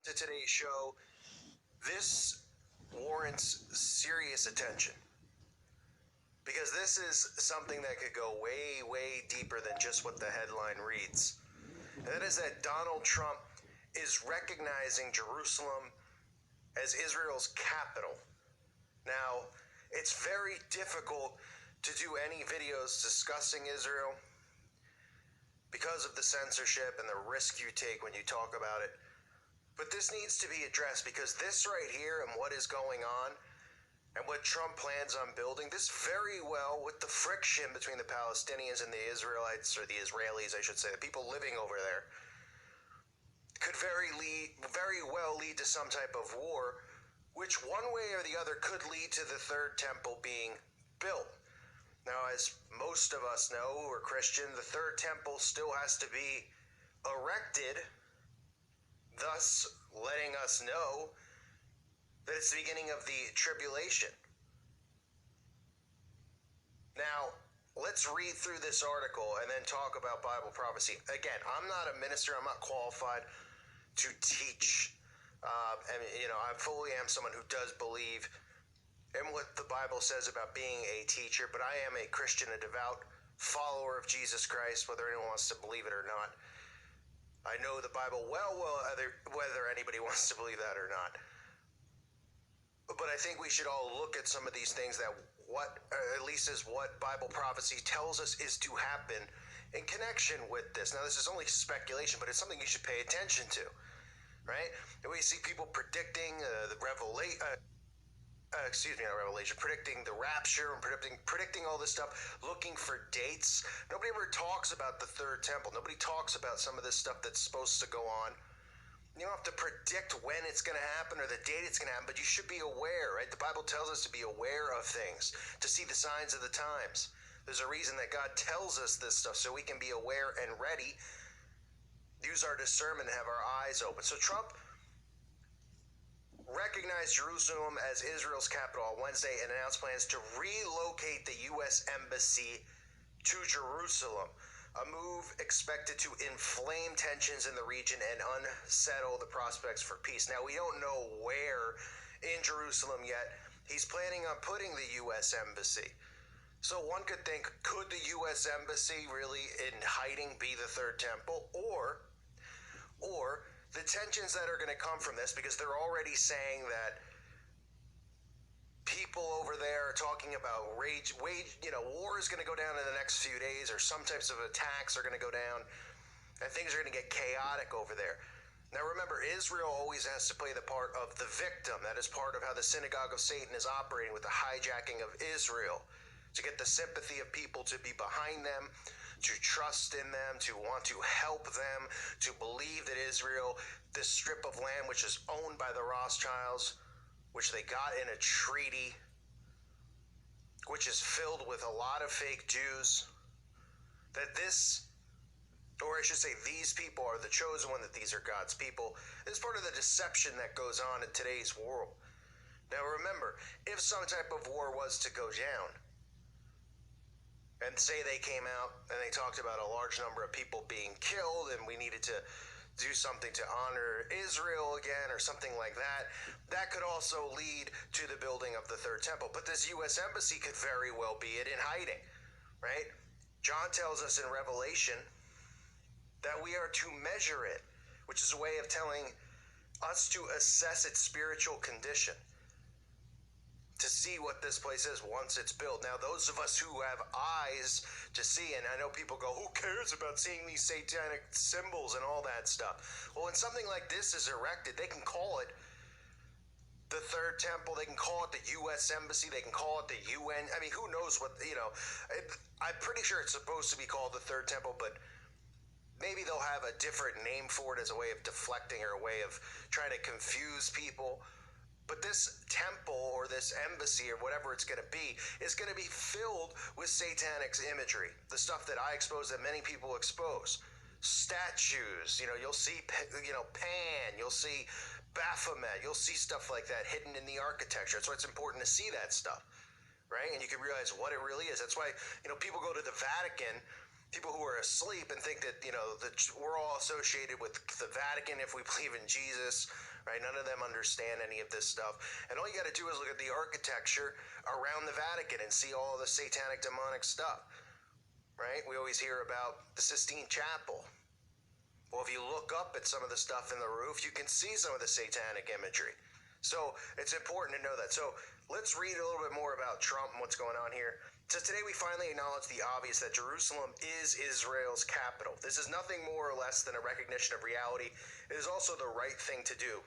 To today's show, this warrants serious attention because this is something that could go way, way deeper than just what the headline reads. And that is that Donald Trump is recognizing Jerusalem as Israel's capital. Now, it's very difficult to do any videos discussing Israel because of the censorship and the risk you take when you talk about it. But this needs to be addressed because this right here and what is going on and what Trump plans on building, this very well, with the friction between the Palestinians and the Israelites, or the Israelis, I should say, the people living over there, could very well lead to some type of war, which one way or the other could lead to the third temple being built. Now, as most of us know who are Christian, the third temple still has to be erected, thus letting us know that it's the beginning of the tribulation. Now, let's read through this article and then talk about Bible prophecy. Again, I'm not a minister. I'm not qualified to teach. I fully am someone who does believe in what the Bible says about being a teacher, but I am a Christian, a devout follower of Jesus Christ, whether anyone wants to believe it or not. I know the Bible well, whether anybody wants to believe that or not. But I think we should all look at some of these things that at least is what Bible prophecy tells us is to happen in connection with this. Now, this is only speculation, but it's something you should pay attention to, right? And we see people predicting predicting the rapture and predicting all this stuff, looking for dates. Nobody ever talks about the third temple. Nobody talks about some of this stuff that's supposed to go on. You don't have to predict when it's going to happen or the date it's going to happen, but you should be aware, right? The Bible tells us to be aware of things, to see the signs of the times. There's a reason that God tells us this stuff, so we can be aware and ready, use our discernment, and have our eyes open. So Trump recognized Jerusalem as Israel's capital on Wednesday and announced plans to relocate the U.S. Embassy to Jerusalem, a move expected to inflame tensions in the region and unsettle the prospects for peace. Now, we don't know where in Jerusalem yet he's planning on putting the U.S. Embassy. So one could think, could the U.S. Embassy really in hiding be the third temple? Or the tensions that are going to come from this, because they're already saying that people over there are talking about war is going to go down in the next few days, or some types of attacks are going to go down, and things are going to get chaotic over there. Now, remember, Israel always has to play the part of the victim. That is part of how the synagogue of Satan is operating, with the hijacking of Israel, to get the sympathy of people to be behind them, to trust in them, to want to help them, to believe that Israel, this strip of land which is owned by the Rothschilds, which they got in a treaty, which is filled with a lot of fake Jews, that this, or I should say these people are the chosen one, that these are God's people, is part of the deception that goes on in today's world. Now remember, if some type of war was to go down, and say they came out and they talked about a large number of people being killed and we needed to do something to honor Israel again or something like that, that could also lead to the building of the third temple. But this U.S. Embassy could very well be it in hiding, right? John tells us in Revelation that we are to measure it, which is a way of telling us to assess its spiritual condition, to see what this place is once it's built. Now, those of us who have eyes to see, and I know people go, who cares about seeing these satanic symbols and all that stuff? Well, when something like this is erected, they can call it the third temple, they can call it the U.S. Embassy, they can call it the UN. I mean, who knows what, I'm pretty sure it's supposed to be called the third temple, but maybe they'll have a different name for it as a way of deflecting or a way of trying to confuse people. But this temple or this embassy or whatever it's going to be is going to be filled with satanic imagery, the stuff that I expose, that many people expose. Statues, you'll see, Pan, you'll see Baphomet, you'll see stuff like that hidden in the architecture. That's why it's important to see that stuff, right? And you can realize what it really is. That's why, people go to the Vatican people who are asleep and think that, that we're all associated with the Vatican if we believe in Jesus, right? None of them understand any of this stuff. And all you got to do is look at the architecture around the Vatican and see all the satanic, demonic stuff, right? We always hear about the Sistine Chapel. Well, if you look up at some of the stuff in the roof, you can see some of the satanic imagery. So it's important to know that. So let's read a little bit more about Trump and what's going on here. So today we finally acknowledge the obvious that Jerusalem is Israel's capital. This is nothing more or less than a recognition of reality. It is also the right thing to do,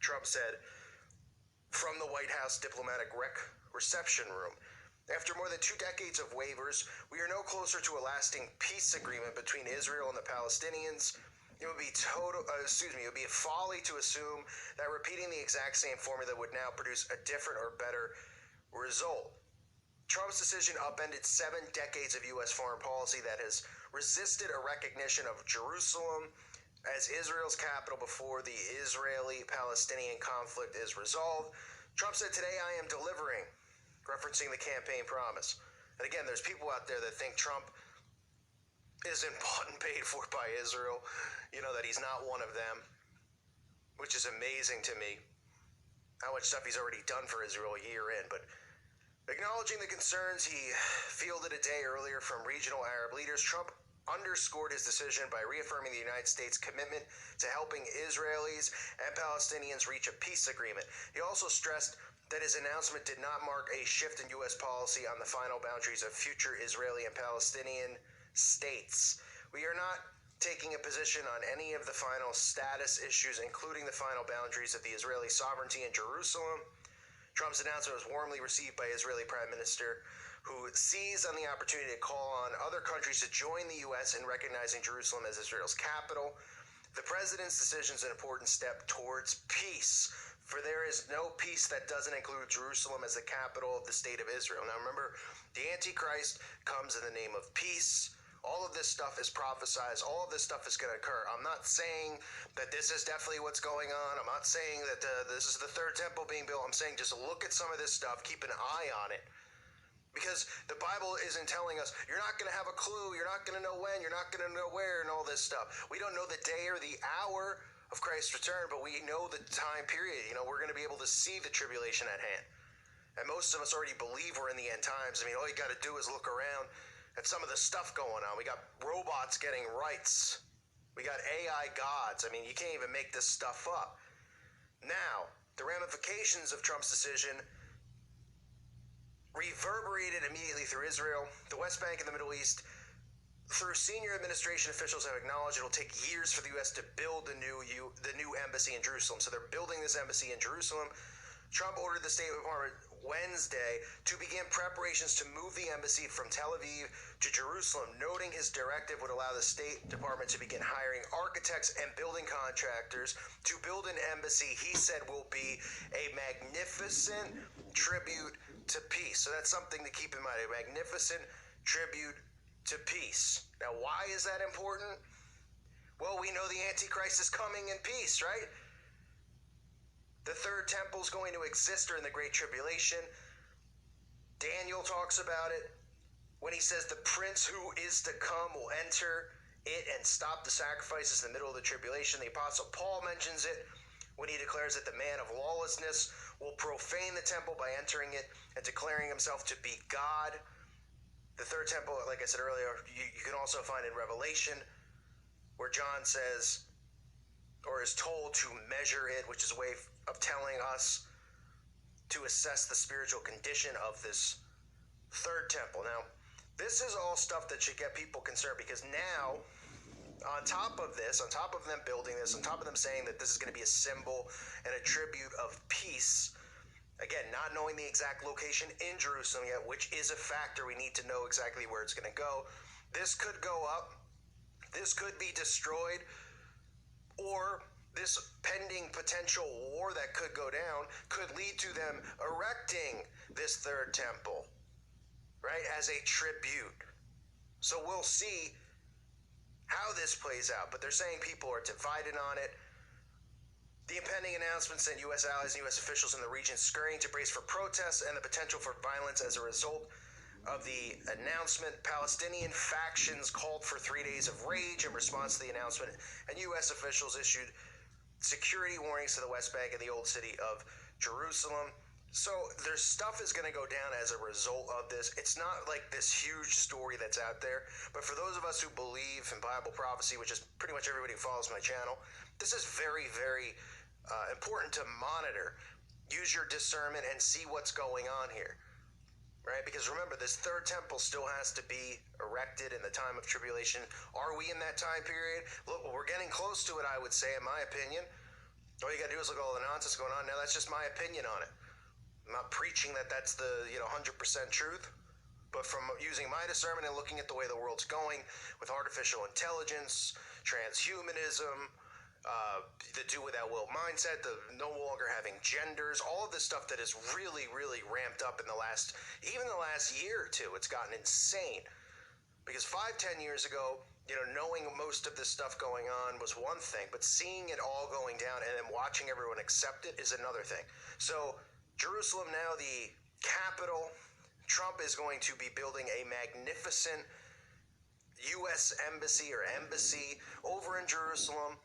Trump said from the White House diplomatic reception room. After more than 2 decades of waivers, we are no closer to a lasting peace agreement between Israel and the Palestinians. It would be it would be a folly to assume that repeating the exact same formula would now produce a different or better result. Trump's decision upended 7 decades of U.S. foreign policy that has resisted a recognition of Jerusalem as Israel's capital before the Israeli-Palestinian conflict is resolved. Trump said, "Today I am delivering," referencing the campaign promise. And again, there's people out there that think Trump isn't bought and paid for by Israel, that he's not one of them, which is amazing to me, how much stuff he's already done for Israel a year in. But acknowledging the concerns he fielded a day earlier from regional Arab leaders, Trump underscored his decision by reaffirming the United States' commitment to helping Israelis and Palestinians reach a peace agreement. He also stressed that his announcement did not mark a shift in U.S. policy on the final boundaries of future Israeli and Palestinian states. We are not taking a position on any of the final status issues, including the final boundaries of the Israeli sovereignty in Jerusalem. Trump's announcement was warmly received by Israeli Prime Minister, who seized on the opportunity to call on other countries to join the U.S. in recognizing Jerusalem as Israel's capital. The president's decision is an important step towards peace, for there is no peace that doesn't include Jerusalem as the capital of the state of Israel. Now remember, the Antichrist comes in the name of peace. All of this stuff is prophesized. All of this stuff is going to occur. I'm not saying that this is definitely what's going on. I'm not saying that this is the third temple being built. I'm saying just look at some of this stuff. Keep an eye on it. Because the Bible isn't telling us, you're not going to have a clue. You're not going to know when. You're not going to know where and all this stuff. We don't know the day or the hour of Christ's return, but we know the time period. We're going to be able to see the tribulation at hand. And most of us already believe we're in the end times. All you got to do is look around at some of the stuff going on. We got robots getting rights. We got AI gods. You can't even make this stuff up. Now, the ramifications of Trump's decision reverberated immediately through Israel, the West Bank, and the Middle East. Through senior administration officials have acknowledged it will take years for the U.S. to build the new embassy in Jerusalem. So they're building this embassy in Jerusalem. Trump ordered the State Department Wednesday to begin preparations to move the embassy from Tel Aviv to Jerusalem, noting his directive would allow the State Department to begin hiring architects and building contractors to build an embassy he said will be a magnificent tribute to peace. So that's something to keep in mind, a magnificent tribute to peace. Now, why is that important? Well, we know the Antichrist is coming in peace, right? The third temple is going to exist during the Great Tribulation. Daniel talks about it when he says the prince who is to come will enter it and stop the sacrifices in the middle of the tribulation. The Apostle Paul mentions it when he declares that the man of lawlessness will profane the temple by entering it and declaring himself to be God. The third temple, like I said earlier, you can also find in Revelation where John says, or is told to measure it, which is a way of telling us to assess the spiritual condition of this third temple. Now, this is all stuff that should get people concerned, because now, on top of this, on top of them building this, on top of them saying that this is going to be a symbol and a tribute of peace, again, not knowing the exact location in Jerusalem yet, which is a factor, we need to know exactly where it's going to go. This could go up, this could be destroyed, or this pending potential war that could go down could lead to them erecting this third temple, right, as a tribute. So we'll see how this plays out, but they're saying people are divided on it. The impending announcement sent U.S. allies and U.S. officials in the region scurrying to brace for protests and the potential for violence as a result. of the announcement, Palestinian factions called for 3 days of rage in response to the announcement, and U.S. officials issued security warnings to the West Bank and the Old City of Jerusalem. So their stuff is going to go down as a result of this. It's not like this huge story that's out there, but for those of us who believe in Bible prophecy, which is pretty much everybody who follows my channel, this is very, very important to monitor. Use your discernment and see what's going on here. Right? Because remember, this third temple still has to be erected in the time of tribulation. Are we in that time period? Look, we're getting close to it, I would say, in my opinion. All you got to do is look at all the nonsense going on. Now, that's just my opinion on it. I'm not preaching that that's the 100% truth, but from using my discernment and looking at the way the world's going with artificial intelligence, transhumanism, the do without will mindset, the no longer having genders, all of this stuff that is really, really ramped up in the last year or two. It's gotten insane. Because 5-10 years ago, knowing most of this stuff going on was one thing, but seeing it all going down and then watching everyone accept it is another thing. So Jerusalem now, the capital, Trump is going to be building a magnificent U.S. embassy over in Jerusalem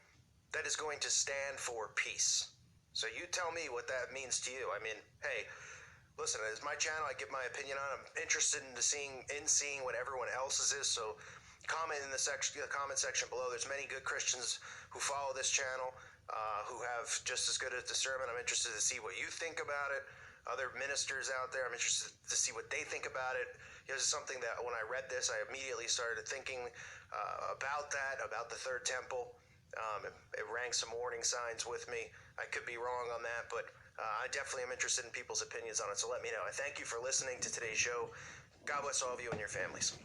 that is going to stand for peace. So you tell me what that means to you. I mean, hey, listen, it's my channel. I give my opinion on it. I'm interested in seeing what everyone else's is. So comment in the comment section below. There's many good Christians who follow this channel, who have just as good a discernment. I'm interested to see what you think about it. Other ministers out there, I'm interested to see what they think about it. This is something that when I read this, I immediately started thinking about the third temple. It rang some warning signs with me. I could be wrong on that, but I definitely am interested in people's opinions on it, so let me know. I thank you for listening to today's show. God bless all of you and your families.